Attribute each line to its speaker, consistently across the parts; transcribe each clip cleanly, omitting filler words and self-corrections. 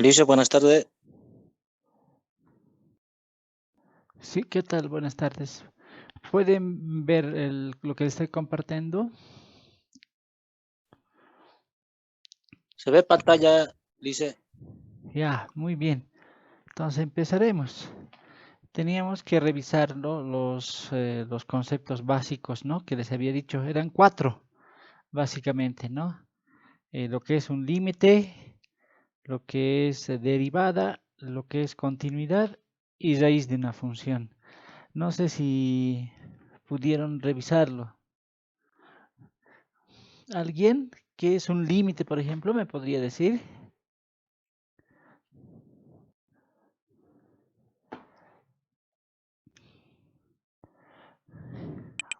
Speaker 1: Licio, buenas tardes.
Speaker 2: Sí, ¿qué tal? Buenas tardes. ¿Pueden ver lo que estoy compartiendo?
Speaker 1: ¿Se ve pantalla, Lice?
Speaker 2: Ya, muy bien. Entonces empezaremos. Teníamos que revisar, ¿no? los conceptos básicos, ¿no? Que les había dicho. Eran cuatro, básicamente, ¿no? Lo que es un límite, lo que es derivada, lo que es continuidad y raíz de una función. No sé si pudieron revisarlo. ¿Alguien? ¿Qué es un límite, por ejemplo? ¿Me podría decir?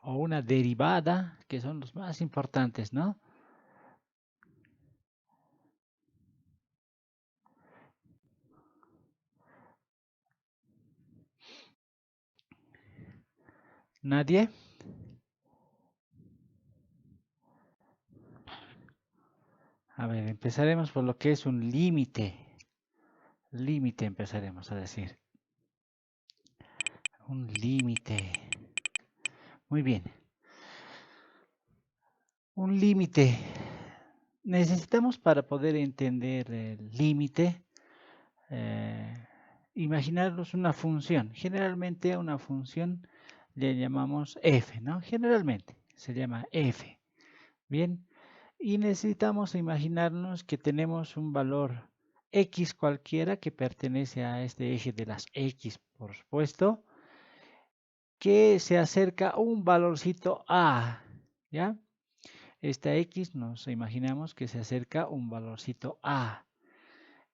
Speaker 2: O una derivada, que son los más importantes, ¿no? ¿Nadie? A ver, empezaremos por lo que es un límite. Límite empezaremos a decir. Un límite. Muy bien. Un límite. Necesitamos para poder entender el límite, imaginarnos una función. Generalmente a una función le llamamos f, ¿no? Generalmente se llama f. Bien, y necesitamos imaginarnos que tenemos un valor x cualquiera que pertenece a este eje de las x, por supuesto, que se acerca a un valorcito a, ¿ya? Esta x nos imaginamos que se acerca a un valorcito a.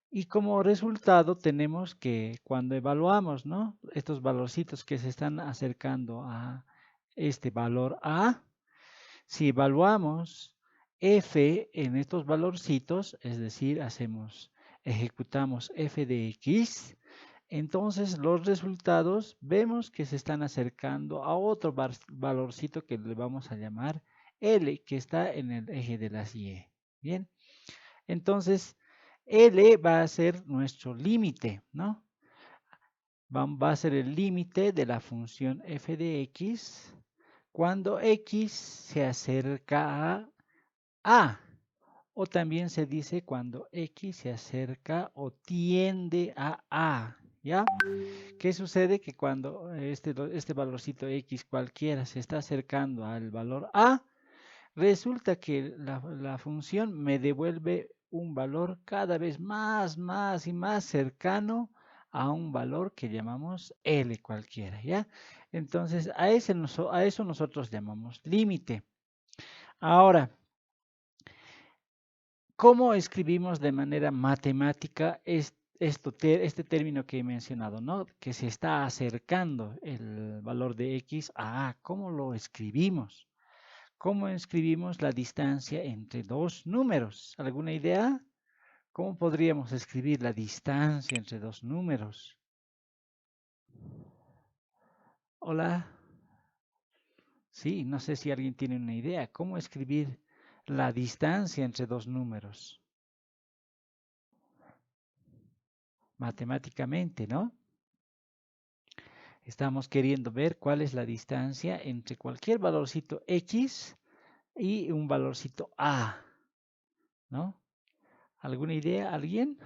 Speaker 2: Y como resultado tenemos que cuando evaluamos, ¿no? Estos valorcitos que se están acercando a este valor a, si evaluamos f en estos valorcitos, es decir, ejecutamos f de x, entonces los resultados vemos que se están acercando a otro valorcito que le vamos a llamar L, que está en el eje de las Y. Bien, entonces L va a ser nuestro límite, ¿no? Va a ser el límite de la función f de x cuando x se acerca a, o también se dice cuando x se acerca o tiende a, ¿ya? ¿Qué sucede? Que cuando este valorcito x cualquiera se está acercando al valor a, resulta que la función me devuelve un valor cada vez más y más cercano a un valor que llamamos L cualquiera, ¿ya? Entonces, a eso nosotros llamamos límite. Ahora, ¿cómo escribimos de manera matemática este término que he mencionado, ¿no? Que se está acercando el valor de x a a. ¿Cómo lo escribimos? ¿Cómo escribimos la distancia entre dos números? ¿Alguna idea? ¿Cómo podríamos escribir la distancia entre dos números? Hola. Sí, no sé si alguien tiene una idea. ¿Cómo escribir la distancia entre dos números? Matemáticamente, ¿no? Estamos queriendo ver cuál es la distancia entre cualquier valorcito x y un valorcito a, ¿no? ¿Alguna idea? ¿Alguien?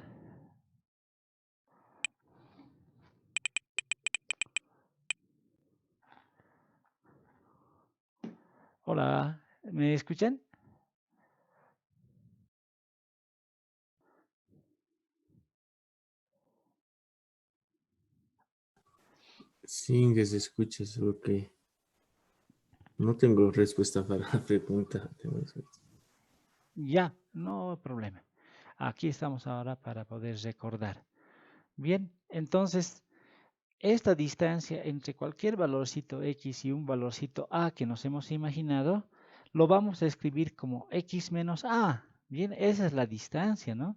Speaker 2: Hola, ¿me escuchan?
Speaker 3: Sí, que se escucha, solo que no tengo respuesta para la pregunta.
Speaker 2: Ya, no problema. Aquí estamos ahora para poder recordar. Bien, entonces, esta distancia entre cualquier valorcito x y un valorcito a que nos hemos imaginado, lo vamos a escribir como x menos a. Bien, esa es la distancia, ¿no?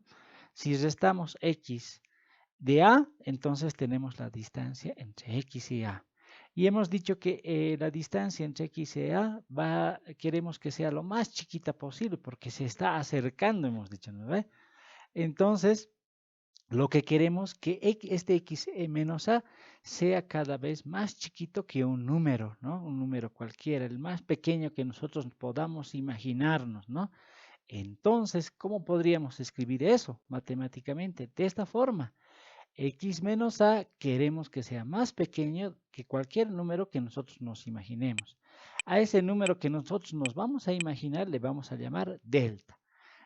Speaker 2: Si restamos x de a, entonces tenemos la distancia entre x y a. Y hemos dicho que la distancia entre x y a queremos que sea lo más chiquita posible porque se está acercando, hemos dicho, ¿no ve? Entonces, Lo que queremos que este x menos a sea cada vez más chiquito que un número, ¿no? Un número cualquiera, el más pequeño que nosotros podamos imaginarnos, ¿no? Entonces, ¿cómo podríamos escribir eso matemáticamente? De esta forma, x menos a queremos que sea más pequeño que cualquier número que nosotros nos imaginemos. A ese número que nosotros nos vamos a imaginar le vamos a llamar delta.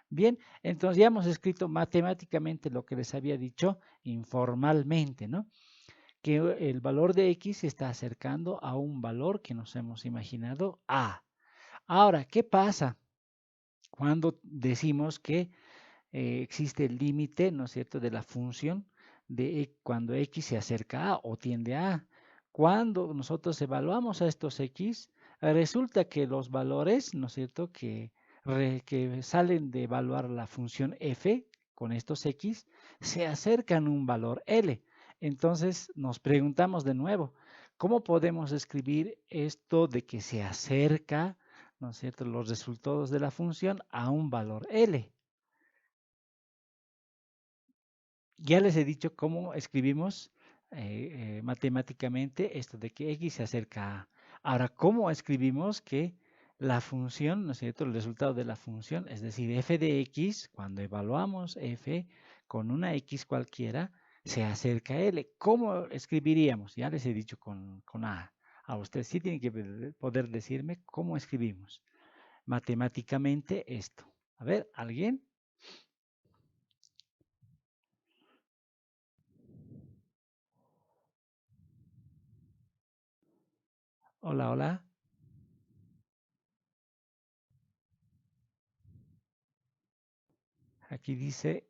Speaker 2: Bien, entonces ya hemos escrito matemáticamente lo que les había dicho informalmente, ¿no? Que el valor de x se está acercando a un valor que nos hemos imaginado a. Ahora, ¿qué pasa cuando decimos que existe el límite, ¿no es cierto?, de la función de cuando x se acerca a o tiende a. Cuando nosotros evaluamos a estos x, resulta que los valores, ¿no es cierto?, que salen de evaluar la función f con estos x, se acercan a un valor L. Entonces nos preguntamos de nuevo, ¿cómo podemos escribir esto de que se acerca, ¿no es cierto?, los resultados de la función a un valor L? Ya les he dicho cómo escribimos matemáticamente esto de que x se acerca a. Ahora, ¿cómo escribimos que la función, ¿no es cierto?, el resultado de la función, es decir, f de x, cuando evaluamos f con una x cualquiera, se acerca a L. ¿Cómo escribiríamos? Ya les he dicho con A. A ustedes sí tienen que poder decirme cómo escribimos matemáticamente esto. A ver, ¿alguien? Hola, hola. Aquí dice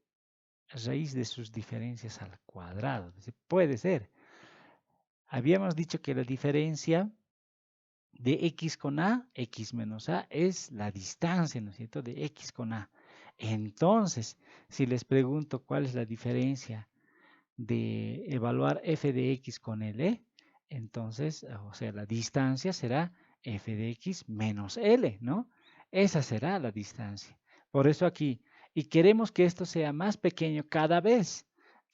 Speaker 2: raíz de sus diferencias al cuadrado. Puede ser. Habíamos dicho que la diferencia de x con a, x menos a, es la distancia, ¿no es cierto?, de x con a. Entonces, si les pregunto cuál es la diferencia de evaluar f de x con L, entonces, o sea, la distancia será f de x menos L, ¿no? Esa será la distancia. Por eso aquí, y queremos que esto sea más pequeño cada vez.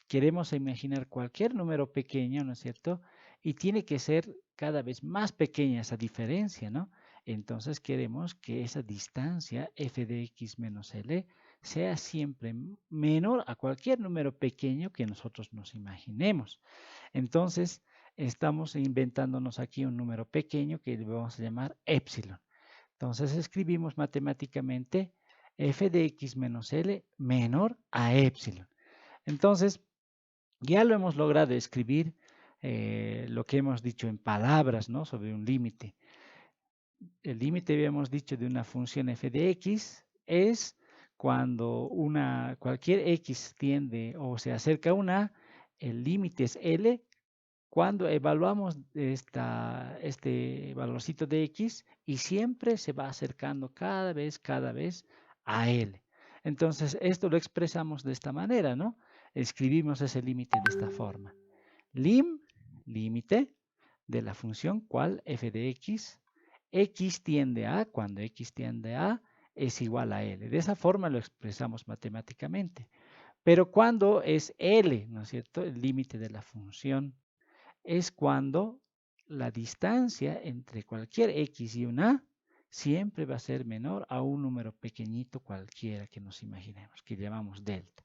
Speaker 2: Queremos imaginar cualquier número pequeño, ¿no es cierto? Y tiene que ser cada vez más pequeña esa diferencia, ¿no? Entonces queremos que esa distancia f de x menos L sea siempre menor a cualquier número pequeño que nosotros nos imaginemos. Entonces, estamos inventándonos aquí un número pequeño que le vamos a llamar epsilon. Entonces, escribimos matemáticamente f de x menos L menor a epsilon. Entonces, ya lo hemos logrado escribir lo que hemos dicho en palabras, ¿no?, sobre un límite. El límite, habíamos dicho, de una función f de x es cuando cualquier x tiende o se acerca a una, el límite es L, cuando evaluamos este valorcito de x y siempre se va acercando cada vez a L. Entonces, esto lo expresamos de esta manera, ¿no? Escribimos ese límite de esta forma. Límite de la función cual f de x, x tiende a, cuando x tiende a, es igual a L. De esa forma lo expresamos matemáticamente. Pero cuando es L, ¿no es cierto?, el límite de la función, es cuando la distancia entre cualquier x y un a siempre va a ser menor a un número pequeñito cualquiera que nos imaginemos, que llamamos delta.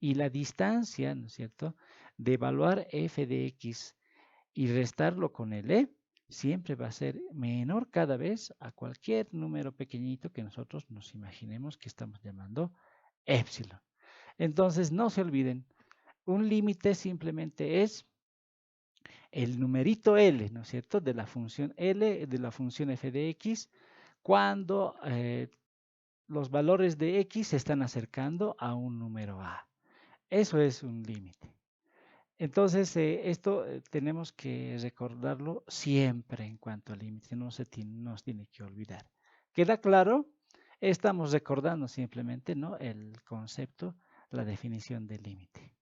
Speaker 2: Y la distancia, ¿no es cierto?, de evaluar f de x y restarlo con el e, siempre va a ser menor cada vez a cualquier número pequeñito que nosotros nos imaginemos que estamos llamando epsilon. Entonces, no se olviden, un límite simplemente es el numerito L, ¿no es cierto?, de la función L, de la función f de x, cuando los valores de x se están acercando a un número a. Eso es un límite. Entonces, esto tenemos que recordarlo siempre en cuanto al límite, no nos tiene que olvidar. ¿Queda claro? Estamos recordando simplemente, ¿no?, el concepto, la definición del límite.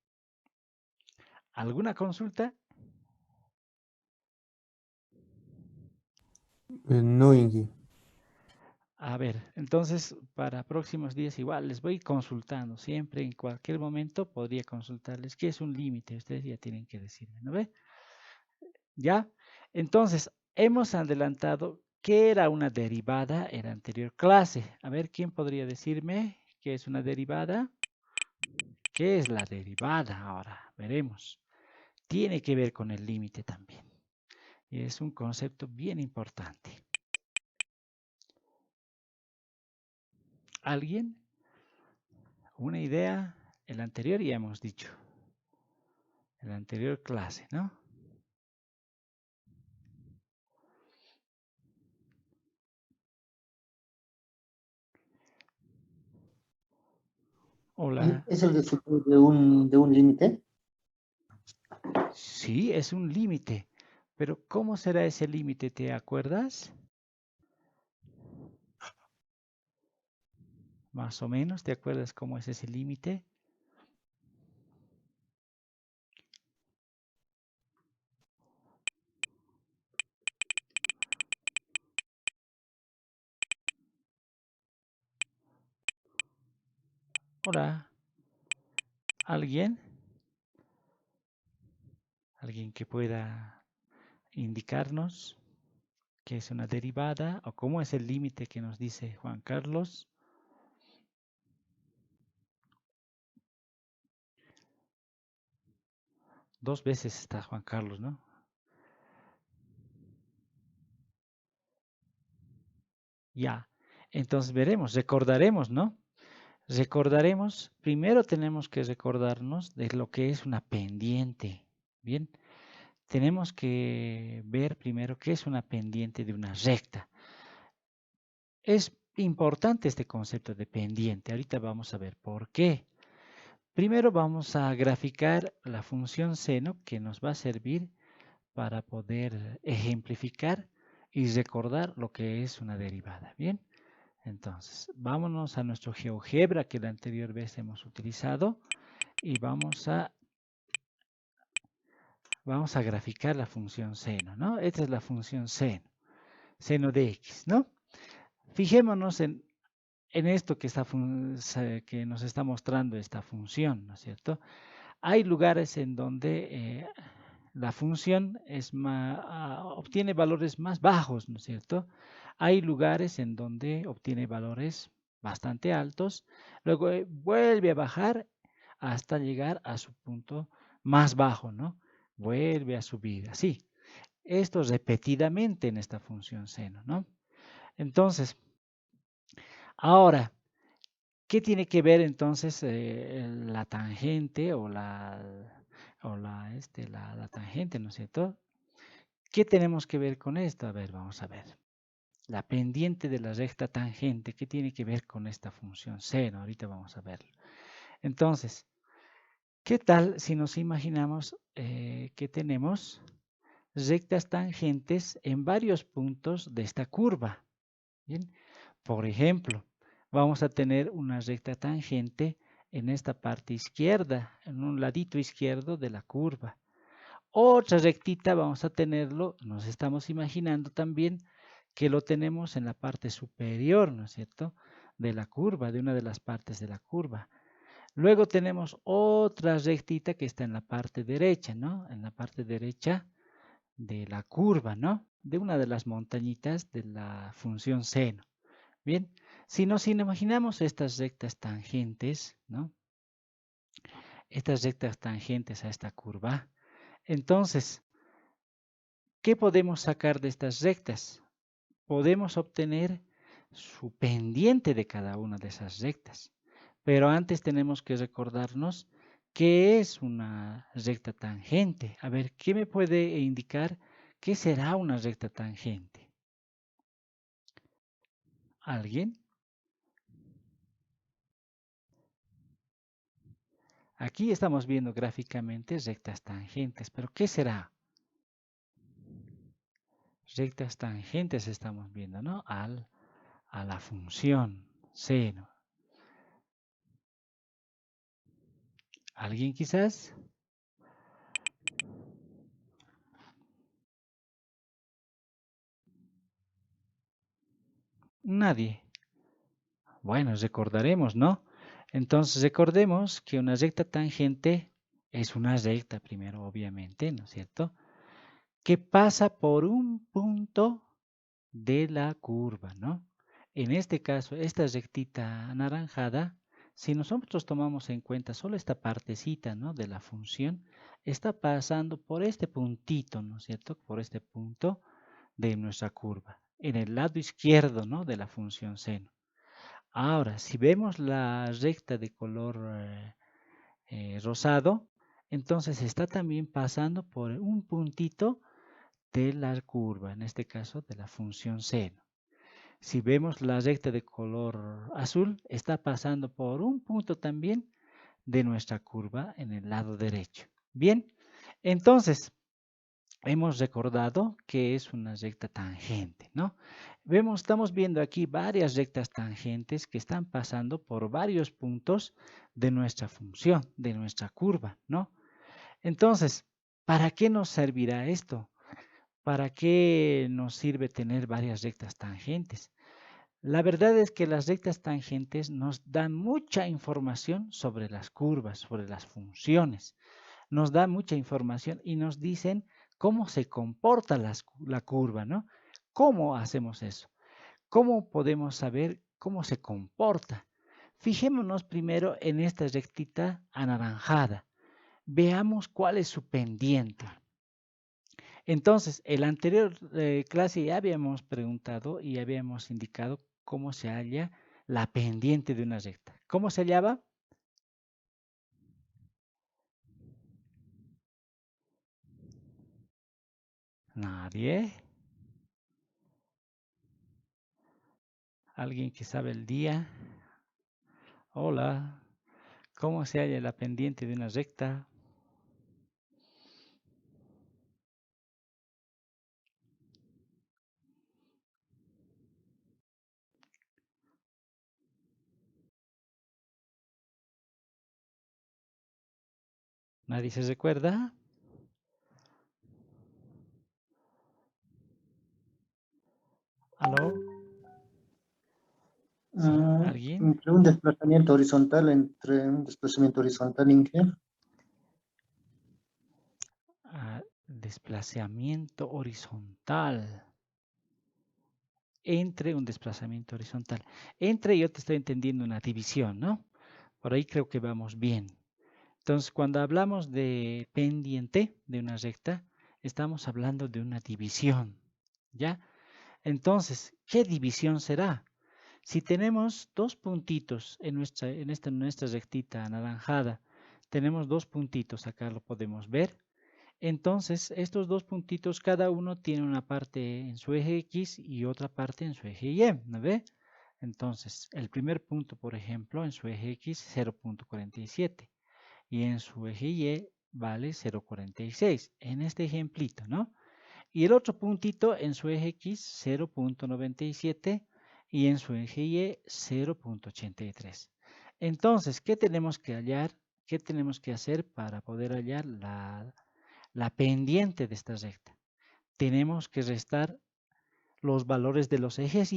Speaker 2: ¿Alguna consulta?
Speaker 3: No, Ingi.
Speaker 2: A ver, entonces para próximos días igual les voy consultando. Siempre, en cualquier momento, podría consultarles qué es un límite. Ustedes ya tienen que decirme, ¿no ve? ¿Ya? Entonces, hemos adelantado qué era una derivada en la anterior clase. A ver, ¿quién podría decirme qué es una derivada? ¿Qué es la derivada? Ahora veremos. Tiene que ver con el límite también. Y es un concepto bien importante. ¿Alguien? ¿Una idea? El anterior ya hemos dicho. En la anterior clase, ¿no? Hola.
Speaker 4: ¿Es el resultado de un límite?
Speaker 2: Sí, es un límite. Pero ¿cómo será ese límite? ¿Te acuerdas? Más o menos, ¿te acuerdas cómo es ese límite? Hola. ¿Alguien? ¿Alguien que pueda indicarnos qué es una derivada o cómo es el límite que nos dice Juan Carlos? Dos veces está Juan Carlos, ¿no? Ya. Entonces veremos, recordaremos, ¿no? Recordaremos, primero tenemos que recordarnos de lo que es una pendiente. Bien, tenemos que ver primero qué es una pendiente de una recta. Es importante este concepto de pendiente. Ahorita vamos a ver por qué. Primero vamos a graficar la función seno que nos va a servir para poder ejemplificar y recordar lo que es una derivada. Bien, entonces vámonos a nuestro GeoGebra que la anterior vez hemos utilizado y vamos a graficar la función seno, ¿no? Esta es la función seno, seno de x, ¿no? Fijémonos en esto que, que nos está mostrando esta función, ¿no es cierto? Hay lugares en donde la función obtiene valores más bajos, ¿no es cierto? Hay lugares en donde obtiene valores bastante altos, luego vuelve a bajar hasta llegar a su punto más bajo, ¿no? Vuelve a subir, así. Esto repetidamente en esta función seno, ¿no? Entonces, ahora, ¿qué tiene que ver entonces la tangente o la tangente, ¿no es cierto? ¿Qué tenemos que ver con esto? A ver, vamos a ver. La pendiente de la recta tangente, ¿qué tiene que ver con esta función seno? Ahorita vamos a verlo. Entonces, ¿qué tal si nos imaginamos que tenemos rectas tangentes en varios puntos de esta curva? Bien, por ejemplo, vamos a tener una recta tangente en esta parte izquierda, en un ladito izquierdo de la curva. Otra rectita vamos a tenerlo, nos estamos imaginando también que lo tenemos en la parte superior, ¿no es cierto?, de la curva, de una de las partes de la curva. Luego tenemos otra rectita que está en la parte derecha, ¿no? En la parte derecha de la curva, ¿no? De una de las montañitas de la función seno. Bien, si nos imaginamos estas rectas tangentes, ¿no? Estas rectas tangentes a esta curva, entonces, ¿qué podemos sacar de estas rectas? Podemos obtener su pendiente de cada una de esas rectas. Pero antes tenemos que recordarnos qué es una recta tangente. A ver, ¿qué me puede indicar qué será una recta tangente? ¿Alguien? Aquí estamos viendo gráficamente rectas tangentes, pero ¿qué será? Rectas tangentes estamos viendo, ¿no? A la función seno. ¿Alguien quizás? Nadie. Bueno, recordaremos, ¿no? Entonces recordemos que una recta tangente es una recta primero, obviamente, ¿no es cierto? Que pasa por un punto de la curva, ¿no? En este caso, esta rectita anaranjada, si nosotros tomamos en cuenta solo esta partecita, ¿no?, de la función, está pasando por este puntito, ¿no es cierto? Por este punto de nuestra curva, en el lado izquierdo, ¿no?, de la función seno. Ahora, si vemos la recta de color rosado, entonces está también pasando por un puntito de la curva, en este caso de la función seno. Si vemos la recta de color azul, está pasando por un punto también de nuestra curva en el lado derecho. Bien, entonces hemos recordado que es una recta tangente, ¿no? Estamos viendo aquí varias rectas tangentes que están pasando por varios puntos de nuestra función, de nuestra curva, ¿no? Entonces, ¿para qué nos servirá esto? ¿Para qué nos sirve tener varias rectas tangentes? La verdad es que las rectas tangentes nos dan mucha información sobre las curvas, sobre las funciones. Nos dan mucha información y nos dicen cómo se comporta la curva, ¿no? ¿Cómo hacemos eso? ¿Cómo podemos saber cómo se comporta? Fijémonos primero en esta rectita anaranjada. Veamos cuál es su pendiente. Entonces, en la anterior clase ya habíamos preguntado y habíamos indicado cómo se halla la pendiente de una recta. ¿Cómo se hallaba? Nadie. ¿Alguien que sabe el día? Hola. ¿Cómo se halla la pendiente de una recta? ¿Nadie se recuerda? ¿Aló? ¿Sí? ¿Alguien?
Speaker 4: Entre un desplazamiento horizontal, entre un desplazamiento horizontal lineal.
Speaker 2: Desplazamiento horizontal. Entre un desplazamiento horizontal. Entre, yo te estoy entendiendo una división, ¿no? Por ahí creo que vamos bien. Entonces, cuando hablamos de pendiente de una recta, estamos hablando de una división, ¿ya? Entonces, ¿qué división será? Si tenemos dos puntitos en nuestra rectita anaranjada, tenemos dos puntitos, acá lo podemos ver. Entonces, estos dos puntitos, cada uno tiene una parte en su eje X y otra parte en su eje Y, ¿no ve? Entonces, el primer punto, por ejemplo, en su eje X, 0.47 y en su eje Y vale 0.46, en este ejemplito, ¿no? Y el otro puntito en su eje X, 0.97 y en su eje Y, 0.83. Entonces, ¿qué tenemos que hallar? ¿Qué tenemos que hacer para poder hallar la pendiente de esta recta? Tenemos que restar los valores de los ejes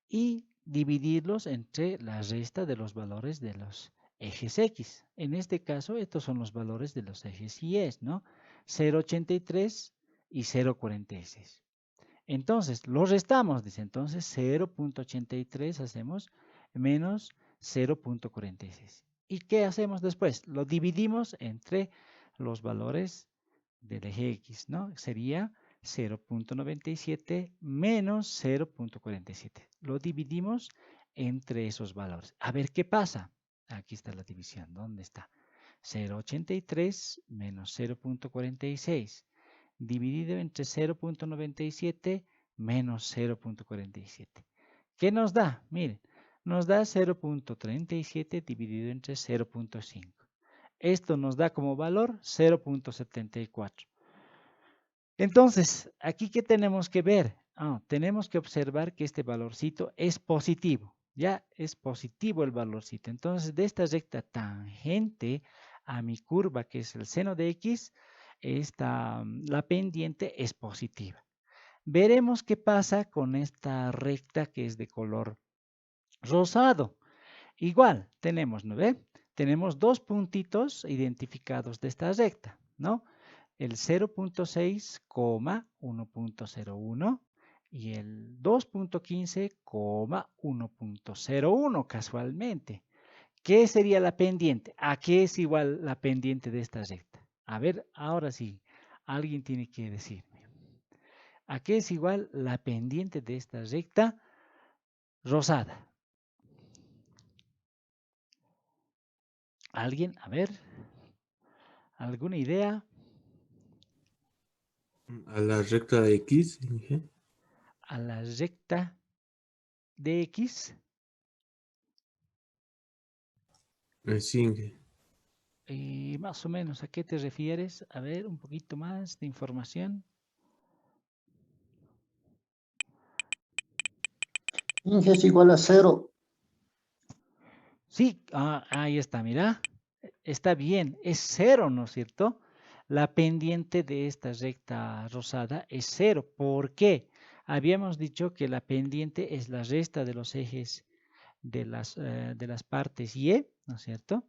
Speaker 2: y dividirlos entre la resta de los valores de los ejes X. En este caso, estos son los valores de los ejes Y, ¿no? 0.83 y 0.46. Entonces, los restamos, dice. Entonces, 0.83 hacemos menos 0.46. ¿Y qué hacemos después? Lo dividimos entre los valores del eje X, ¿no? Sería 0.97 menos 0.47. Lo dividimos entre esos valores. A ver qué pasa. Aquí está la división. ¿Dónde está? 0.83 menos 0.46 dividido entre 0.97 menos 0.47. ¿Qué nos da? Miren, nos da 0.37 dividido entre 0.5. Esto nos da como valor 0.74. Entonces, ¿aquí qué tenemos que ver? Tenemos que observar que este valorcito es positivo. Ya es positivo el valorcito. Entonces, de esta recta tangente a mi curva, que es el seno de X, la pendiente es positiva. Veremos qué pasa con esta recta que es de color Rosado. Igual, tenemos, ¿no ve? Tenemos dos puntitos identificados de esta recta, ¿no? El 0.6, 1.01 y el 2.15, 1.01 casualmente. ¿Qué sería la pendiente? ¿A qué es igual la pendiente de esta recta? A ver, ahora sí, alguien tiene que decirme. ¿A qué es igual la pendiente de esta recta rosada? ¿Alguien? A ver, ¿alguna idea?
Speaker 3: A la recta de X, dije.
Speaker 2: A la recta de X.
Speaker 3: Sí, dije.
Speaker 2: Más o menos, ¿a qué te refieres? A ver, un poquito más de información.
Speaker 4: Inge es igual a 0.
Speaker 2: Sí, ahí está, mira. Está bien, es 0, ¿no es cierto? La pendiente de esta recta rosada es 0. ¿Por qué? Habíamos dicho que la pendiente es la resta de los ejes de las partes Y, ¿no es cierto?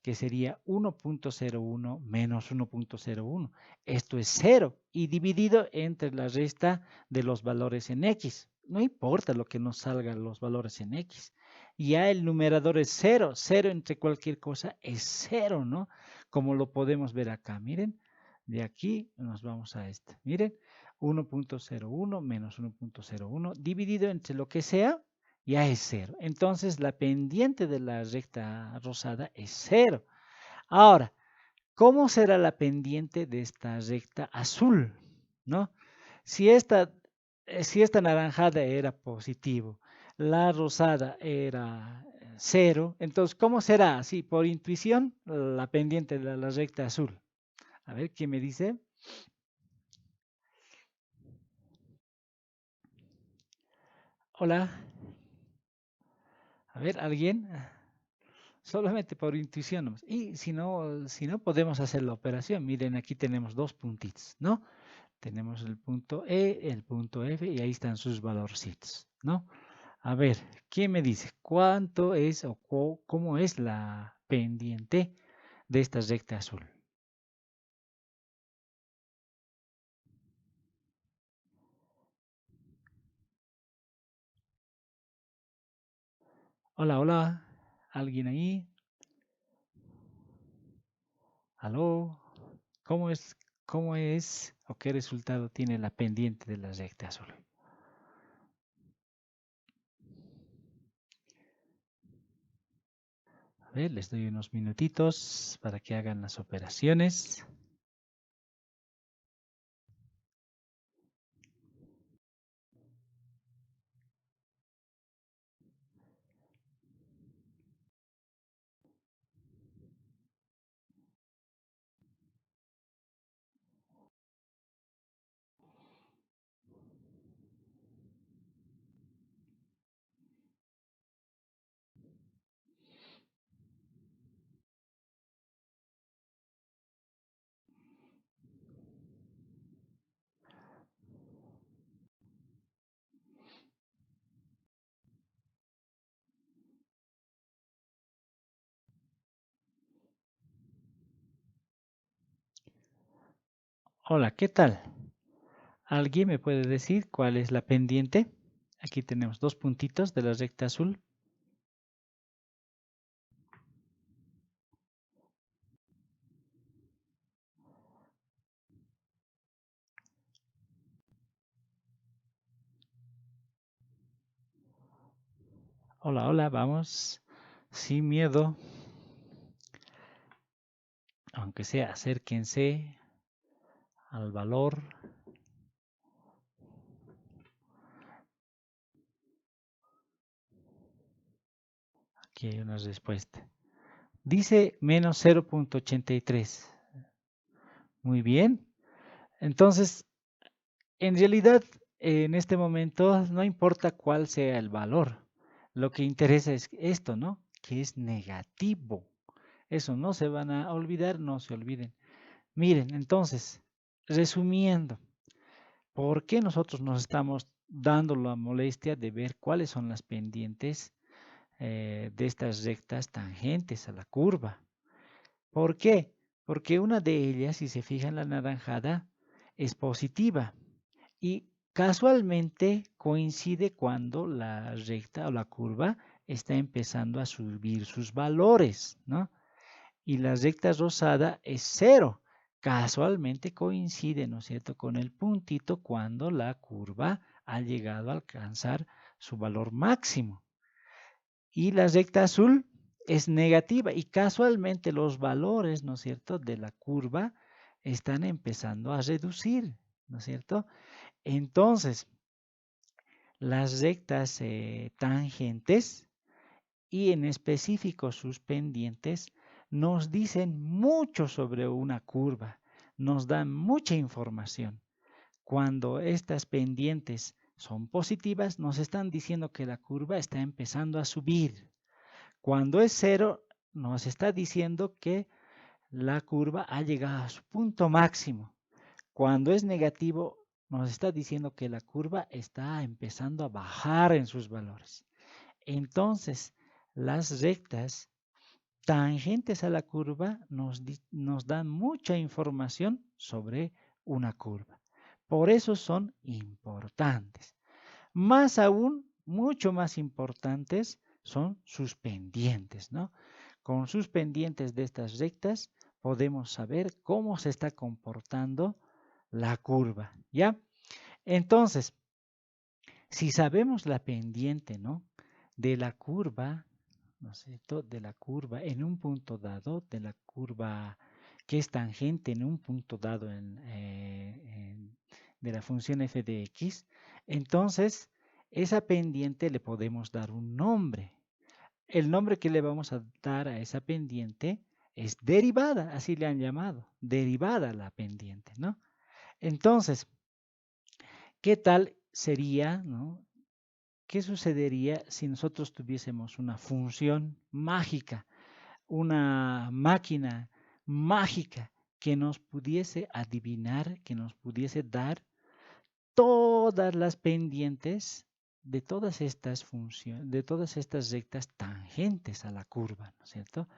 Speaker 2: Que sería 1.01 menos 1.01. Esto es 0 y dividido entre la resta de los valores en X. No importa lo que nos salgan los valores en X. Ya el numerador es 0. 0 entre cualquier cosa es 0, ¿no? Como lo podemos ver acá. Miren, de aquí nos vamos a este. Miren, 1.01 menos 1.01 dividido entre lo que sea, ya es 0. Entonces la pendiente de la recta rosada es 0. Ahora, ¿cómo será la pendiente de esta recta azul? ¿No? Si esta naranjada era positivo, la rosada era 0, entonces, ¿cómo será? Así, por intuición, la pendiente de la recta azul. A ver, ¿quién me dice? Hola. A ver, ¿alguien? Solamente por intuición nomás. Y si no podemos hacer la operación. Miren, aquí tenemos dos puntitos, ¿no? Tenemos el punto E, el punto F y ahí están sus valorcitos, ¿no? A ver, ¿quién me dice cuánto es o cómo es la pendiente de esta recta azul? Hola, hola. ¿Alguien ahí? ¿Aló? ¿Cómo es o qué resultado tiene la pendiente de la recta azul? A ver, les doy unos minutitos para que hagan las operaciones. Hola, ¿qué tal? ¿Alguien me puede decir cuál es la pendiente? Aquí tenemos dos puntitos de la recta azul. Hola, hola, vamos. Sin miedo. Aunque sea, acérquense al valor. Aquí hay una respuesta. Dice menos 0.83. Muy bien. Entonces, en realidad, en este momento no importa cuál sea el valor. Lo que interesa es esto, ¿no? Que es negativo. Eso no se van a olvidar, no se olviden. Miren, entonces, resumiendo, ¿por qué nosotros nos estamos dando la molestia de ver cuáles son las pendientes de estas rectas tangentes a la curva. ¿Por qué? Porque una de ellas, si se fija en la naranjada, es positiva y casualmente coincide cuando la recta o la curva está empezando a subir sus valores, ¿no? Y la recta rosada es 0. Casualmente coincide, ¿no es cierto?, con el puntito cuando la curva ha llegado a alcanzar su valor máximo. Y la recta azul es negativa y casualmente los valores, ¿no es cierto?, de la curva están empezando a reducir, ¿no es cierto? Entonces, las rectas tangentes y en específico sus pendientes nos dicen mucho sobre una curva, nos dan mucha información. Cuando estas pendientes son positivas, nos están diciendo que la curva está empezando a subir. Cuando es 0, nos está diciendo que la curva ha llegado a su punto máximo. Cuando es negativo, nos está diciendo que la curva está empezando a bajar en sus valores. Entonces, las rectas tangentes a la curva nos dan mucha información sobre una curva. Por eso son importantes. Más aún, mucho más importantes son sus pendientes, ¿no? Con sus pendientes de estas rectas podemos saber cómo se está comportando la curva, ¿ya? Entonces, si sabemos la pendiente, ¿no?, de la curva, ¿no es cierto?, de la curva en un punto dado, de la curva que es tangente en un punto dado de la función f de x, entonces esa pendiente le podemos dar un nombre. El nombre que le vamos a dar a esa pendiente es derivada, así le han llamado, derivada la pendiente, ¿no? Entonces, ¿qué tal sería, ¿no? ¿Qué sucedería si nosotros tuviésemos una función mágica, una máquina mágica que nos pudiese adivinar, que nos pudiese dar todas las pendientes de todas estas funciones, de todas estas rectas tangentes a la curva, ¿no es cierto?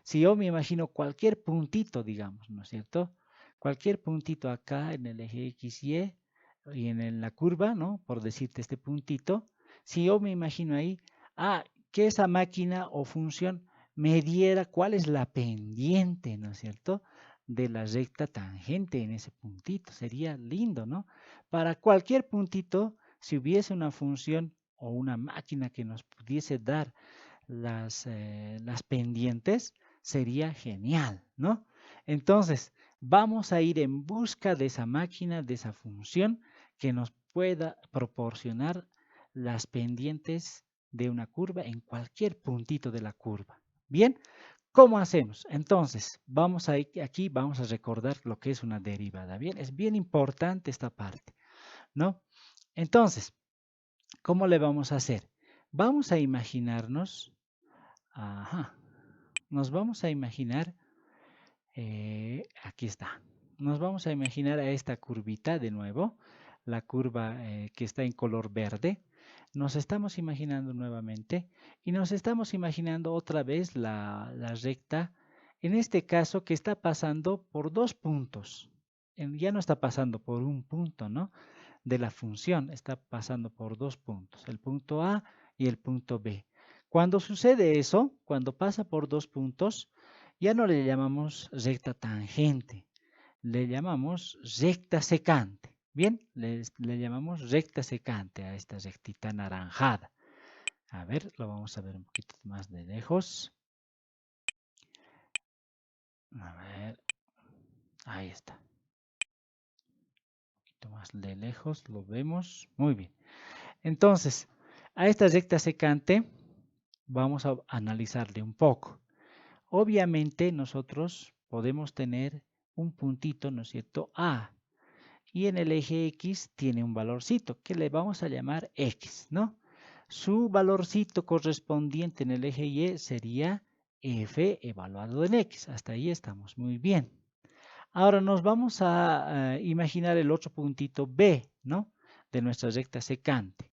Speaker 2: Si yo me imagino cualquier puntito, digamos, ¿no es cierto? Cualquier puntito acá en el eje X, Y y en la curva, ¿no? Por decirte este puntito, si yo me imagino ahí, que esa máquina o función me diera cuál es la pendiente, ¿no es cierto?, de la recta tangente en ese puntito. Sería lindo, ¿no? Para cualquier puntito, si hubiese una función o una máquina que nos pudiese dar las pendientes, sería genial, ¿no? Entonces, vamos a ir en busca de esa máquina, de esa función que nos pueda proporcionar las pendientes de una curva en cualquier puntito de la curva. Bien, ¿cómo hacemos? Entonces, aquí vamos a recordar lo que es una derivada. Bien, es bien importante esta parte, ¿no? Entonces, ¿cómo le vamos a hacer? Vamos a imaginarnos, nos vamos a imaginar, aquí está, nos vamos a imaginar a esta curvita de nuevo, la curva que está en color verde. Nos estamos imaginando nuevamente y nos estamos imaginando otra vez la recta, en este caso que está pasando por 2 puntos. Ya no está pasando por un punto, ¿no?, de la función, está pasando por 2 puntos, el punto A y el punto B. Cuando sucede eso, cuando pasa por 2 puntos, ya no le llamamos recta tangente, le llamamos recta secante. Bien, le llamamos recta secante a esta rectita naranjada. A ver, lo vamos a ver un poquito más de lejos. A ver, ahí está. Un poquito más de lejos, lo vemos. Muy bien. Entonces, a esta recta secante vamos a analizarle un poco. Obviamente nosotros podemos tener un puntito, ¿no es cierto?, A. Y en el eje X tiene un valorcito que le vamos a llamar X, ¿no? Su valorcito correspondiente en el eje Y sería F evaluado en X. Hasta ahí estamos muy bien. Ahora nos vamos a imaginar el otro puntito B, ¿no?, de nuestra recta secante.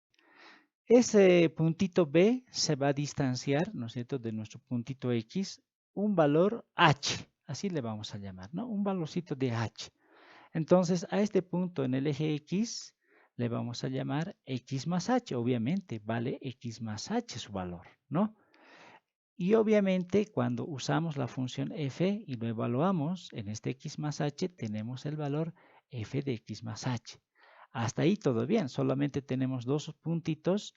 Speaker 2: Ese puntito B se va a distanciar, ¿no es cierto?, de nuestro puntito X, un valor H, así le vamos a llamar, ¿no? Un valorcito de H. Entonces, a este punto en el eje X le vamos a llamar X más H, obviamente, vale X más H su valor, ¿no? Y obviamente cuando usamos la función f y lo evaluamos en este x más h, tenemos el valor f de x más h. Hasta ahí todo bien, solamente tenemos dos puntitos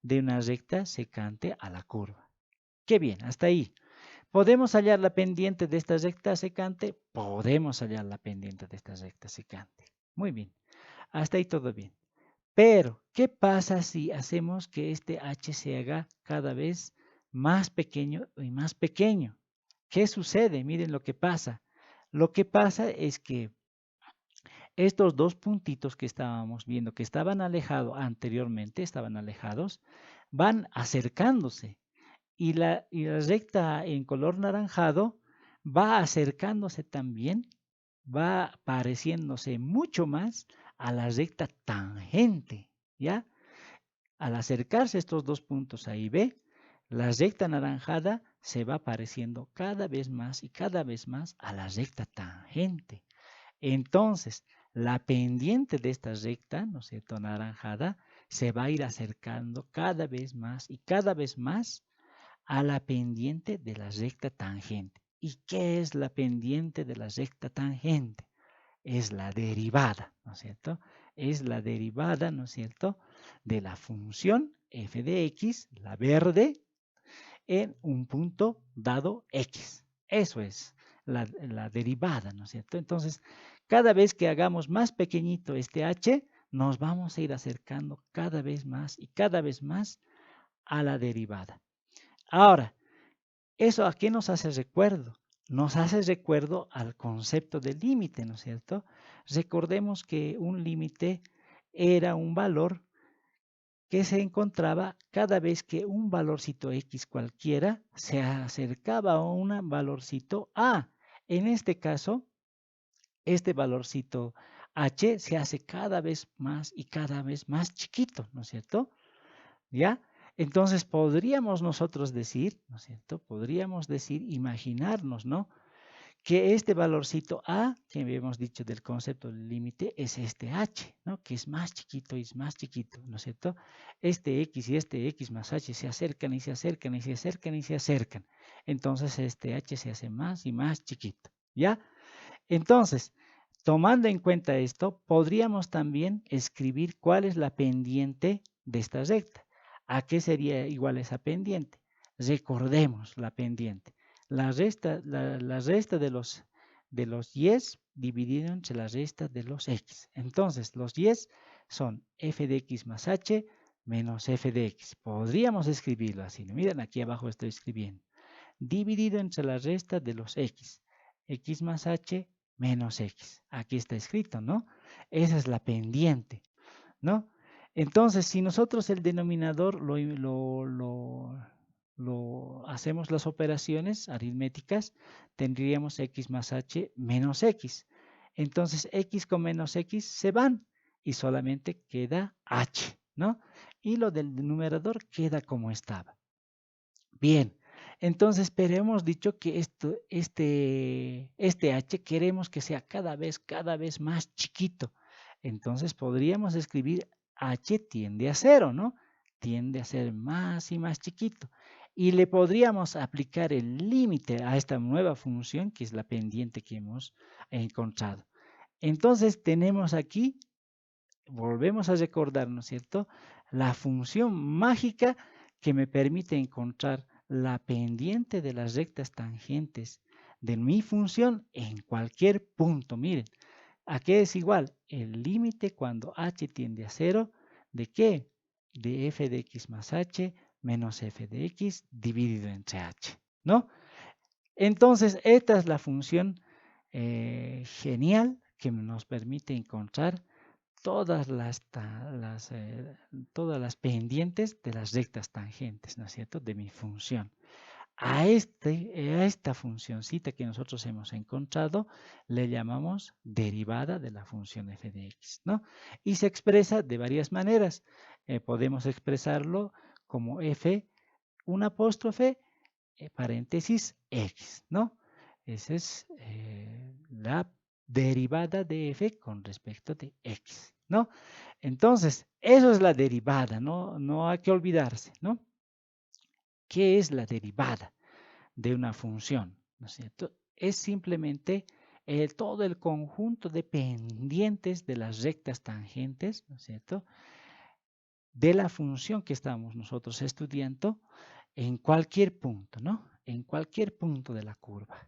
Speaker 2: de una recta secante a la curva. Qué bien, hasta ahí. ¿Podemos hallar la pendiente de esta recta secante? Podemos hallar la pendiente de esta recta secante. Muy bien, hasta ahí todo bien. Pero, ¿qué pasa si hacemos que este h se haga cada vez más pequeño y más pequeño? ¿Qué sucede? Miren lo que pasa. Lo que pasa es que estos dos puntitos que estábamos viendo, que estaban alejados anteriormente, estaban alejados, van acercándose. Y la recta en color naranjado va acercándose también, va pareciéndose mucho más a la recta tangente, ¿ya? Al acercarse estos dos puntos a y B, la recta anaranjada se va pareciendo cada vez más y cada vez más a la recta tangente. Entonces, la pendiente de esta recta, ¿no es cierto?, anaranjada, se va a ir acercando cada vez más y cada vez más a la pendiente de la recta tangente. ¿Y qué es la pendiente de la recta tangente? Es la derivada, ¿no es cierto? Es la derivada, ¿no es cierto?, de la función f de x, la verde, en un punto dado x. Eso es la derivada, ¿no es cierto? Entonces, cada vez que hagamos más pequeñito este h, nos vamos a ir acercando cada vez más y cada vez más a la derivada. Ahora, ¿eso a qué nos hace recuerdo? Nos hace recuerdo al concepto de límite, ¿no es cierto? Recordemos que un límite era un valor que se encontraba cada vez que un valorcito x cualquiera se acercaba a un valorcito a. En este caso, este valorcito h se hace cada vez más y cada vez más chiquito, ¿no es cierto? ¿Ya? Entonces podríamos nosotros decir, ¿no es cierto? Podríamos decir, imaginarnos, ¿no?, que este valorcito a, que habíamos dicho del concepto del límite, es este h, ¿no?, que es más chiquito y es más chiquito, ¿no es cierto? Este x y este x más h se acercan y se acercan y se acercan y se acercan. Entonces este h se hace más y más chiquito, ¿ya? Entonces, tomando en cuenta esto, podríamos también escribir cuál es la pendiente de esta recta. ¿A qué sería igual esa pendiente? Recordemos la pendiente. La resta de los y dividido entre la resta de los x. Entonces, los y son f de x más h menos f de x. Podríamos escribirlo así. Miren, aquí abajo estoy escribiendo. Dividido entre la resta de los x. X más h menos x. Aquí está escrito, ¿no? Esa es la pendiente, ¿no? Entonces, si nosotros el denominador lo hacemos las operaciones aritméticas, tendríamos x más h menos x. Entonces, x con menos x se van y solamente queda h, ¿no? Y lo del numerador queda como estaba. Bien, entonces, pero hemos dicho que este h queremos que sea cada vez más chiquito. Entonces, podríamos escribir h tiende a 0, ¿no? Tiende a ser más y más chiquito. Y le podríamos aplicar el límite a esta nueva función, que es la pendiente que hemos encontrado. Entonces, tenemos aquí, volvemos a recordar, ¿no es cierto?, la función mágica que me permite encontrar la pendiente de las rectas tangentes de mi función en cualquier punto. Miren, ¿a qué es igual? El límite cuando h tiende a 0, ¿de qué? De f de x más h menos f de x dividido entre h, ¿no? Entonces, esta es la función genial que nos permite encontrar todas las pendientes de las rectas tangentes, ¿no es cierto?, de mi función. a esta funcioncita que nosotros hemos encontrado le llamamos derivada de la función f de x, ¿no? Y se expresa de varias maneras. Podemos expresarlo como f, un apóstrofe, paréntesis, x, ¿no? Esa es la derivada de f con respecto de x, ¿no? Entonces, eso es la derivada, ¿no? No hay que olvidarse, ¿no? ¿Qué es la derivada de una función? ¿No es cierto? Es simplemente todo el conjunto de pendientes de las rectas tangentes, ¿no es cierto?, de la función que estamos nosotros estudiando en cualquier punto, ¿no? En cualquier punto de la curva.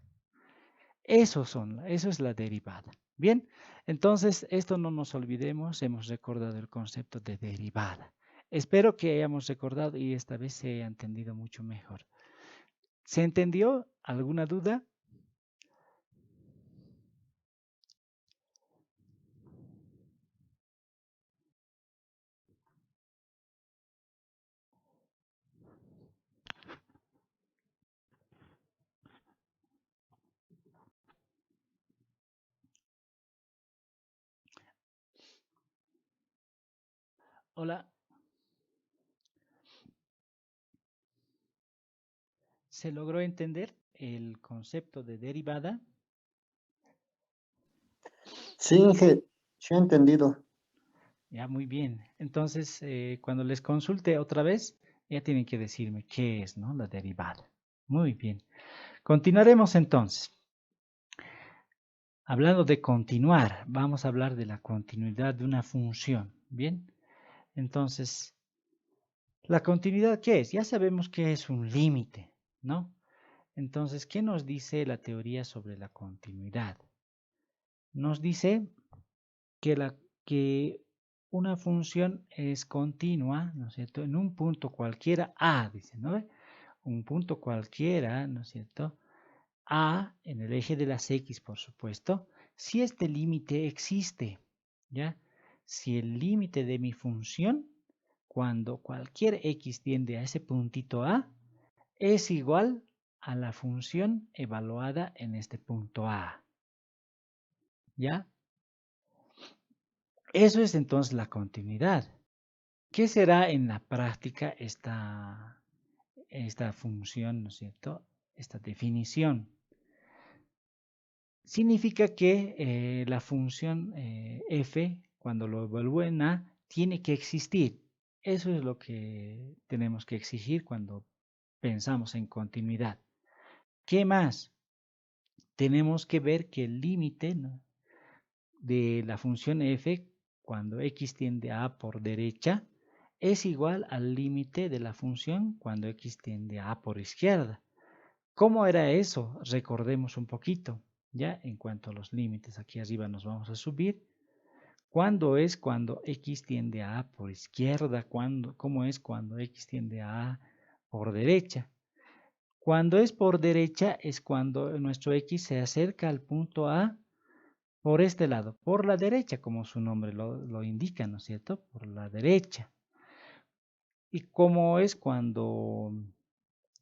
Speaker 2: Eso es la derivada. Bien, entonces esto no nos olvidemos, hemos recordado el concepto de derivada. Espero que hayamos recordado y esta vez se haya entendido mucho mejor. ¿Se entendió? ¿Alguna duda? Hola. ¿Se logró entender el concepto de derivada?
Speaker 4: Sí, Inge, sí he entendido.
Speaker 2: Ya, muy bien. Entonces, cuando les consulte otra vez, ya tienen que decirme qué es, ¿no?, la derivada. Muy bien. Continuaremos entonces. Hablando de continuar, vamos a hablar de la continuidad de una función. Bien. Entonces, ¿la continuidad qué es? Ya sabemos que es un límite, ¿no? Entonces, ¿qué nos dice la teoría sobre la continuidad? Nos dice que una función es continua, ¿no es cierto?, en un punto cualquiera A, dice, ¿no? Un punto cualquiera, ¿no es cierto?, A en el eje de las X, por supuesto, si este límite existe, ¿ya? Si el límite de mi función, cuando cualquier X tiende a ese puntito A, es igual a la función evaluada en este punto A, ¿ya? Eso es entonces la continuidad. ¿Qué será en la práctica esta función, ¿no es cierto?, esta definición? Significa que la función f, cuando lo evalúen a, tiene que existir. Eso es lo que tenemos que exigir cuando pensamos en continuidad. ¿Qué más? Tenemos que ver que el límite, ¿no?, de la función f, cuando x tiende a por derecha, es igual al límite de la función cuando x tiende a por izquierda. ¿Cómo era eso? Recordemos un poquito, ¿ya? En cuanto a los límites, aquí arriba nos vamos a subir. ¿Cuándo es cuando x tiende a por izquierda? ¿Cómo es cuando x tiende a por derecha? Cuando es por derecha es cuando nuestro x se acerca al punto A por este lado, por la derecha, como su nombre lo indica, ¿no es cierto? Por la derecha. ¿Y cómo es cuando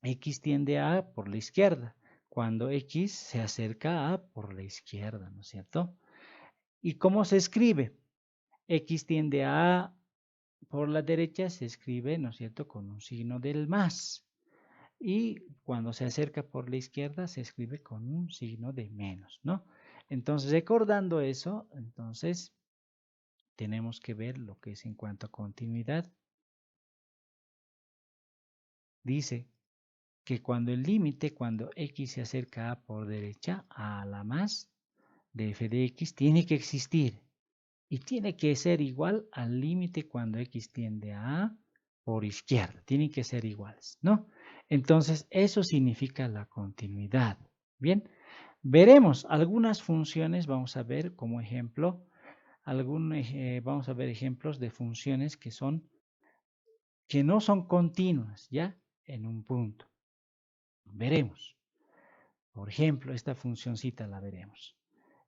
Speaker 2: x tiende a por la izquierda? Cuando x se acerca a por la izquierda, ¿no es cierto? ¿Y cómo se escribe? X tiende a por la derecha se escribe, ¿no es cierto?, con un signo del más. Y cuando se acerca por la izquierda se escribe con un signo de menos, ¿no? Entonces, recordando eso, entonces tenemos que ver lo que es en cuanto a continuidad. Dice que cuando el límite, cuando x se acerca a por derecha, a la más de f de x, tiene que existir. Y tiene que ser igual al límite cuando x tiende a por izquierda. Tienen que ser iguales, ¿no? Entonces, eso significa la continuidad. Bien, veremos algunas funciones, vamos a ver como ejemplo, vamos a ver ejemplos de funciones que no son continuas, ¿ya? En un punto. Veremos. Por ejemplo, esta funcioncita la veremos.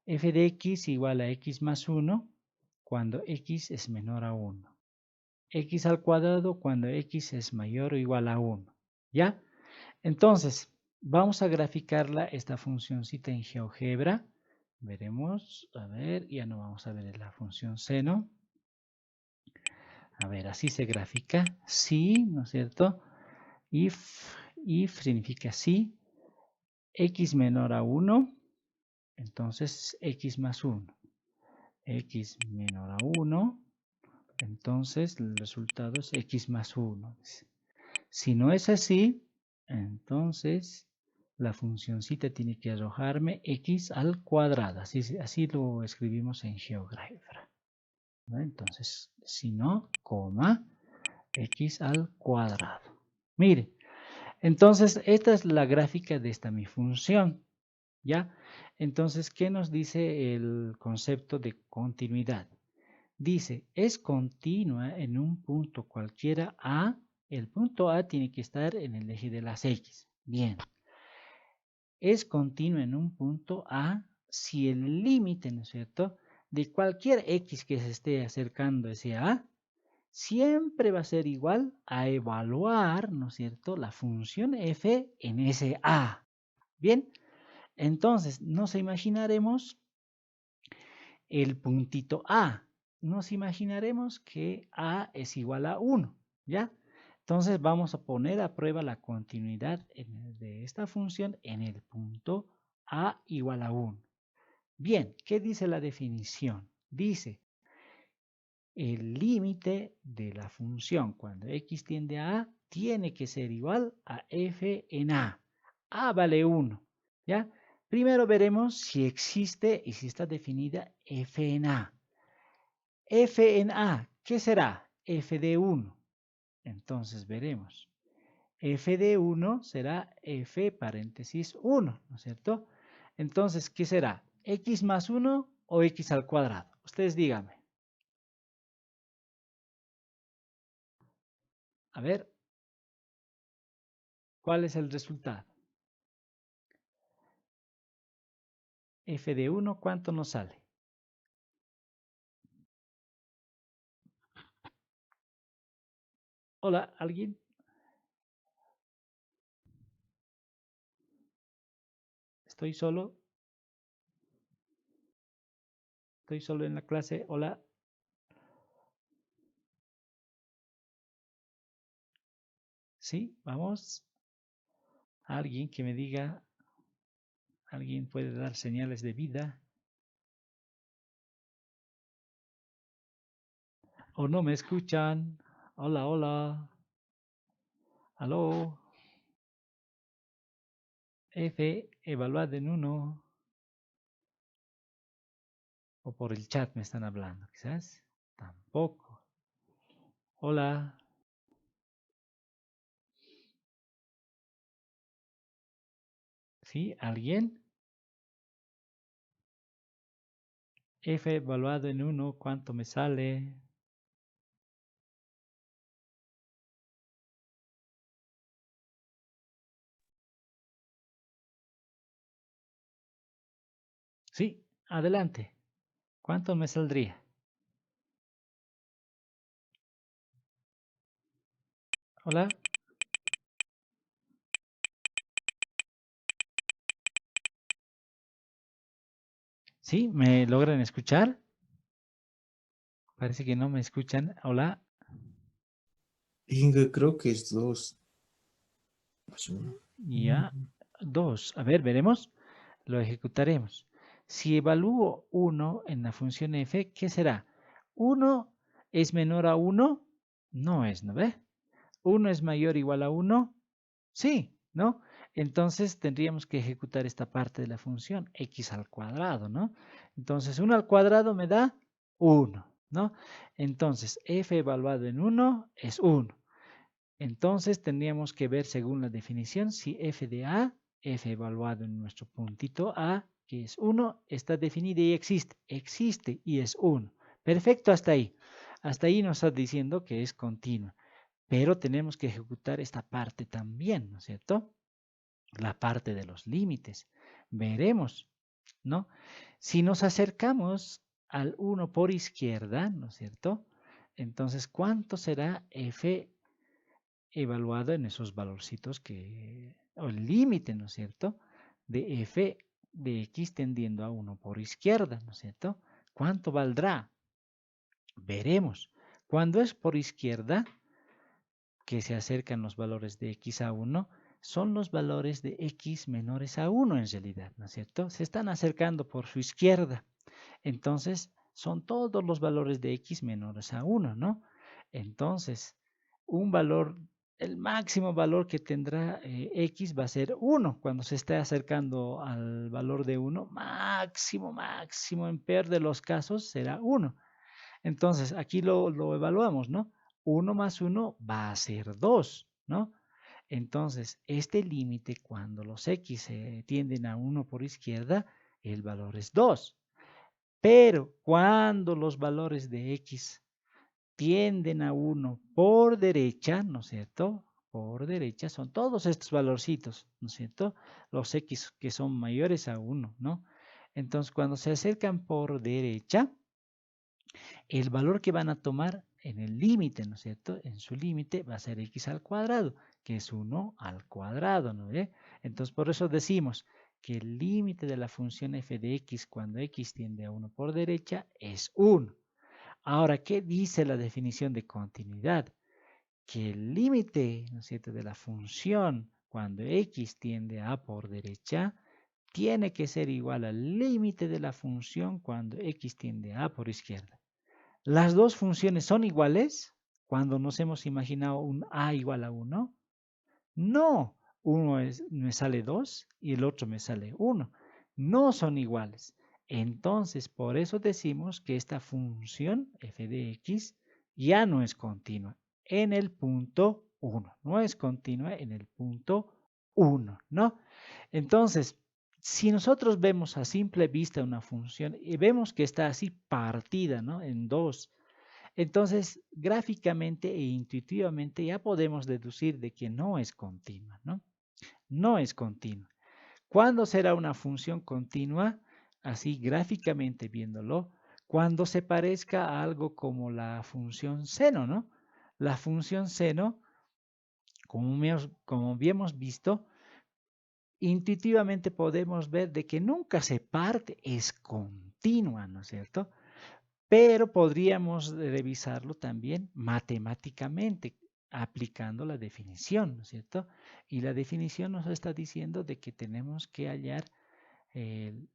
Speaker 2: F de x igual a x más 1 cuando x es menor a 1. X al cuadrado cuando x es mayor o igual a 1. ¿Ya? Entonces, vamos a graficarla, esta funcióncita en GeoGebra. Veremos, a ver, ya no vamos a ver la función seno. A ver, así se grafica, si, ¿no es cierto? If significa si, x menor a 1, entonces x más 1. X menor a 1, entonces el resultado es x más 1. Si no es así, entonces la funcióncita tiene que arrojarme x al cuadrado. Así lo escribimos en GeoGebra. ¿No? Entonces, si no, coma, x al cuadrado. Mire, entonces esta es la gráfica de esta mi función. ¿Ya? Entonces, ¿qué nos dice el concepto de continuidad? Dice, es continua en un punto cualquiera A. El punto A tiene que estar en el eje de las X. Bien. Es continua en un punto A si el límite, ¿no es cierto?, de cualquier X que se esté acercando a ese A, siempre va a ser igual a evaluar, ¿no es cierto?, la función f en ese A. Bien. Entonces, nos imaginaremos el puntito A. Nos imaginaremos que A es igual a 1, ¿ya? Entonces, vamos a poner a prueba la continuidad de esta función en el punto A igual a 1. Bien, ¿qué dice la definición? Dice, el límite de la función cuando x tiende a A tiene que ser igual a f en A. A vale 1, ¿ya? Primero veremos si existe y si está definida f en A. F en A, ¿qué será? F de 1. Entonces veremos. F de 1 será f paréntesis 1, ¿no es cierto? Entonces, ¿qué será? ¿X más 1 o x al cuadrado? Ustedes díganme. A ver, ¿cuál es el resultado? F de 1, ¿cuánto nos sale? Hola, ¿alguien? ¿Estoy solo? ¿Estoy solo en la clase? Hola. ¿Sí? ¿Vamos? Alguien que me diga, alguien puede dar señales de vida. ¿O no me escuchan? Hola, hola. Aló. F, evaluad en 1. O por el chat me están hablando, quizás. Tampoco. Hola. ¿Sí? ¿Alguien? F evaluado en 1, ¿cuánto me sale? Sí, adelante. ¿Cuánto me saldría? Hola. ¿Sí? ¿Me logran escuchar? Parece que no me escuchan. Hola.
Speaker 3: Inge, creo que es 2.
Speaker 2: Ya. 2. A ver, veremos. Lo ejecutaremos. Si evalúo 1 en la función f, ¿qué será? ¿1 es menor a 1? No es, ¿no ve? ¿1 es mayor o igual a 1? Sí, ¿no? Entonces tendríamos que ejecutar esta parte de la función, x al cuadrado, ¿no? Entonces 1 al cuadrado me da 1, ¿no? Entonces f evaluado en 1 es 1. Entonces tendríamos que ver según la definición si f de a, f evaluado en nuestro puntito a, que es 1, está definida y existe. Existe y es 1. Perfecto hasta ahí. Hasta ahí nos está diciendo que es continua. Pero tenemos que ejecutar esta parte también, ¿no es cierto? La parte de los límites. Veremos, ¿no? Si nos acercamos al 1 por izquierda, ¿no es cierto? Entonces, ¿cuánto será f evaluado en esos valorcitos que o el límite, ¿no es cierto?, de f de x tendiendo a 1 por izquierda, ¿no es cierto? ¿Cuánto valdrá? Veremos. Cuando es por izquierda, que se acercan los valores de x a 1, son los valores de x menores a 1 en realidad, ¿no es cierto? Se están acercando por su izquierda. Entonces, son todos los valores de x menores a 1, ¿no? Entonces, un valor, el máximo valor que tendrá x va a ser 1. Cuando se esté acercando al valor de 1, máximo, en peor de los casos, será 1. Entonces, aquí lo evaluamos, ¿no? 1 más 1 va a ser 2, ¿no? Entonces, este límite, cuando los x tienden a 1 por izquierda, el valor es 2. Pero cuando los valores de x tienden a 1 por derecha, ¿no es cierto? Por derecha son todos estos valorcitos, ¿no es cierto? Los x que son mayores a 1, ¿no? Entonces, cuando se acercan por derecha, el valor que van a tomar en el límite, ¿no es cierto? En su límite va a ser x al cuadrado, que es 1 al cuadrado, ¿no ve? Entonces, por eso decimos que el límite de la función f de x cuando x tiende a 1 por derecha es 1. Ahora, ¿qué dice la definición de continuidad? Que el límite, ¿no es cierto?, de la función cuando x tiende a por derecha tiene que ser igual al límite de la función cuando x tiende a por izquierda. ¿Las dos funciones son iguales cuando nos hemos imaginado un a igual a 1? No, uno me sale 2 y el otro me sale 1. No son iguales. Entonces, por eso decimos que esta función f de x ya no es continua en el punto 1. No es continua en el punto 1, ¿no? Entonces, si nosotros vemos a simple vista una función y vemos que está así partida, ¿no?, en dos, entonces gráficamente e intuitivamente ya podemos deducir de que no es continua, ¿no? No es continua. ¿Cuándo será una función continua? Así gráficamente viéndolo, cuando se parezca a algo como la función seno, ¿no? La función seno, como habíamos visto, intuitivamente podemos ver de que nunca se parte, es continua, ¿no es cierto? Pero podríamos revisarlo también matemáticamente, aplicando la definición, ¿no es cierto? Y la definición nos está diciendo de que tenemos que hallar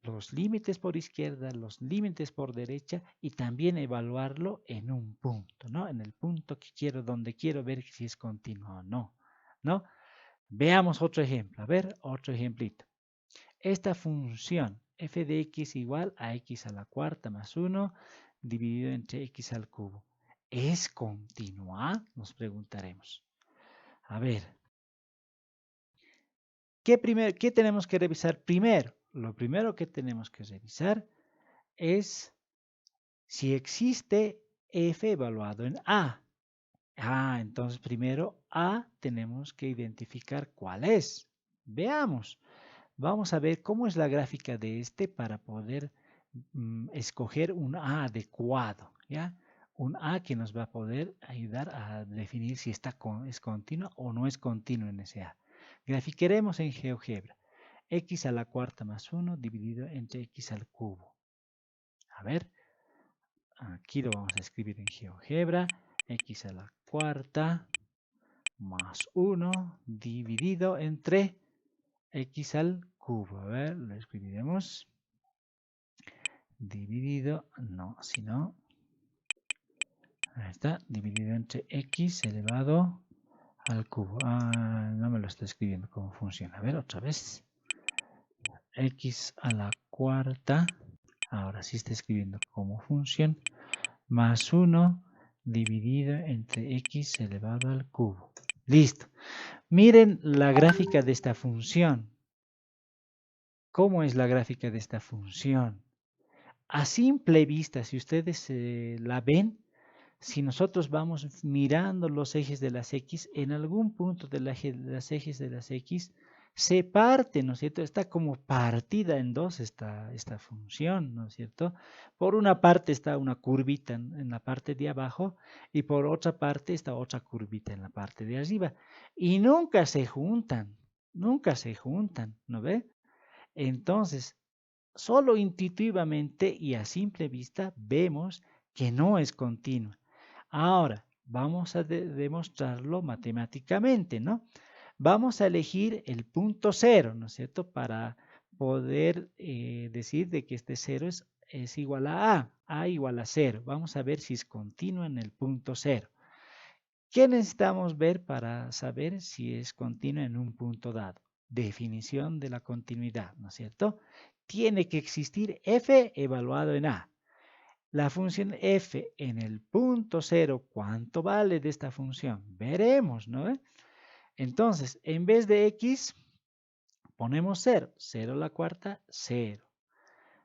Speaker 2: los límites por izquierda, los límites por derecha y también evaluarlo en un punto, ¿no? En el punto que quiero, donde quiero ver si es continuo o no, ¿no? Veamos otro ejemplo. A ver, otro ejemplito. Esta función f de x igual a x a la cuarta más 1 dividido entre x al cubo. ¿Es continua? Nos preguntaremos. A ver. ¿Qué tenemos que revisar primero? Lo primero que tenemos que revisar es si existe f evaluado en a. Entonces primero a tenemos que identificar cuál es. Veamos. Vamos a ver cómo es la gráfica de este para poder escoger un A adecuado, ¿ya? Un A que nos va a poder ayudar a definir si es continuo o no es continuo en ese A. Grafiqueremos en GeoGebra. X a la cuarta más 1 dividido entre x al cubo. A ver, aquí lo vamos a escribir en GeoGebra. X a la cuarta más 1 dividido entre x al cubo. A ver, lo escribiremos. Dividido, no, sino, ahí está, dividido entre x elevado al cubo. No me lo está escribiendo cómo funciona. A ver, otra vez. X a la cuarta, ahora sí está escribiendo como función, más 1 dividido entre x elevado al cubo. Listo. Miren la gráfica de esta función. ¿Cómo es la gráfica de esta función? A simple vista, si ustedes la ven, si nosotros vamos mirando los ejes de las X, en algún punto de los ejes de las X se parte, ¿no es cierto? Está como partida en dos esta función, ¿no es cierto? Por una parte está una curvita en la parte de abajo y por otra parte está otra curvita en la parte de arriba. Y nunca se juntan, nunca se juntan, ¿no ve? Entonces, solo intuitivamente y a simple vista vemos que no es continua. Ahora, vamos a demostrarlo matemáticamente, ¿no? Vamos a elegir el punto cero, ¿no es cierto? Para poder decir de que este cero es igual a igual a cero. Vamos a ver si es continua en el punto cero. ¿Qué necesitamos ver para saber si es continua en un punto dado? Definición de la continuidad, ¿no es cierto? Tiene que existir f evaluado en a. La función f en el punto cero, ¿cuánto vale de esta función? Veremos, ¿no? Entonces, en vez de x, ponemos 0. 0 a la cuarta, 0.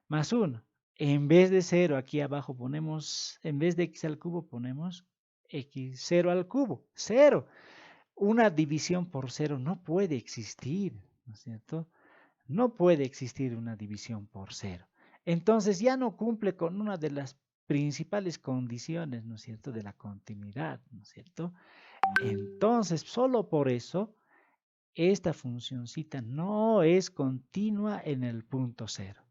Speaker 2: Más 1. En vez de 0, aquí abajo ponemos, en vez de x al cubo, ponemos x 0 al cubo. 0. Una división por 0 no puede existir, ¿no es cierto? No puede existir una división por 0. Entonces ya no cumple con una de las principales condiciones, ¿no es cierto?, de la continuidad, ¿no es cierto? Entonces, solo por eso, esta funcioncita no es continua en el punto 0.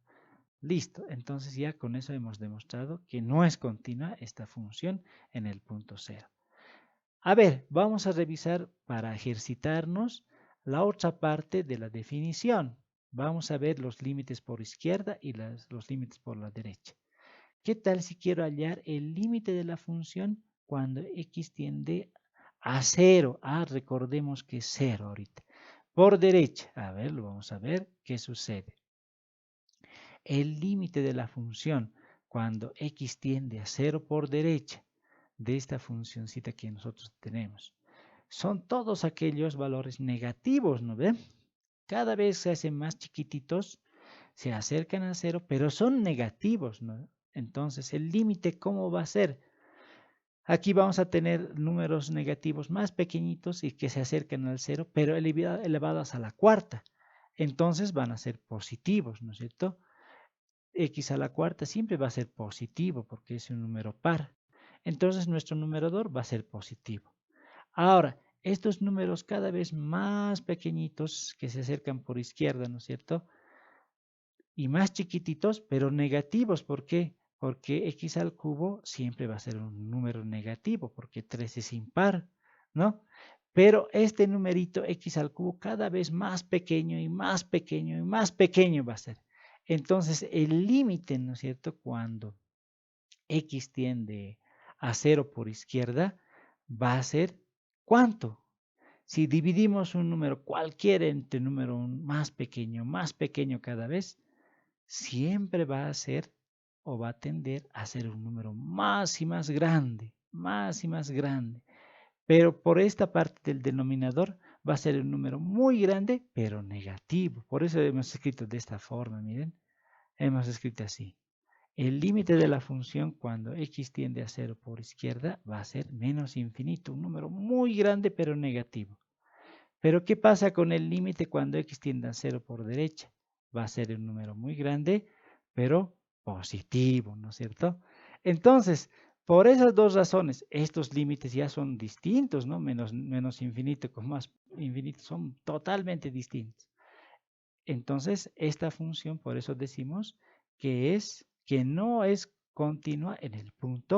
Speaker 2: Listo, entonces ya con eso hemos demostrado que no es continua esta función en el punto 0. A ver, vamos a revisar para ejercitarnos la otra parte de la definición. Vamos a ver los límites por izquierda y los límites por la derecha. ¿Qué tal si quiero hallar el límite de la función cuando x tiende a 0? Recordemos que es 0 ahorita. Por derecha, a ver, lo vamos a ver qué sucede. El límite de la función cuando x tiende a 0 por derecha de esta funcioncita que nosotros tenemos son todos aquellos valores negativos, ¿no ven? Cada vez se hacen más chiquititos, se acercan a 0, pero son negativos, ¿no? Entonces, el límite, ¿cómo va a ser? Aquí vamos a tener números negativos más pequeñitos y que se acercan al 0, pero elevados a la cuarta. Entonces van a ser positivos, ¿no es cierto? X a la cuarta siempre va a ser positivo porque es un número par. Entonces nuestro numerador va a ser positivo. Ahora, estos números cada vez más pequeñitos que se acercan por izquierda, ¿no es cierto? Y más chiquititos, pero negativos. ¿Por qué? Porque x al cubo siempre va a ser un número negativo, porque 3 es impar, ¿no? Pero este numerito x al cubo cada vez más pequeño y más pequeño y más pequeño va a ser. Entonces, el límite, ¿no es cierto? Cuando x tiende a 0 por izquierda, va a ser ¿cuánto? Si dividimos un número cualquiera entre número más pequeño cada vez, siempre va a ser o va a tender a ser un número más y más grande, más y más grande. Pero por esta parte del denominador va a ser un número muy grande, pero negativo. Por eso hemos escrito de esta forma, miren. Hemos escrito así. El límite de la función cuando x tiende a 0 por izquierda va a ser menos infinito, un número muy grande pero negativo. Pero ¿qué pasa con el límite cuando x tiende a 0 por derecha? Va a ser un número muy grande pero positivo, ¿no es cierto? Entonces, por esas dos razones, estos límites ya son distintos, ¿no? Menos infinito con más infinito son totalmente distintos. Entonces, esta función, por eso decimos que no es continua en el punto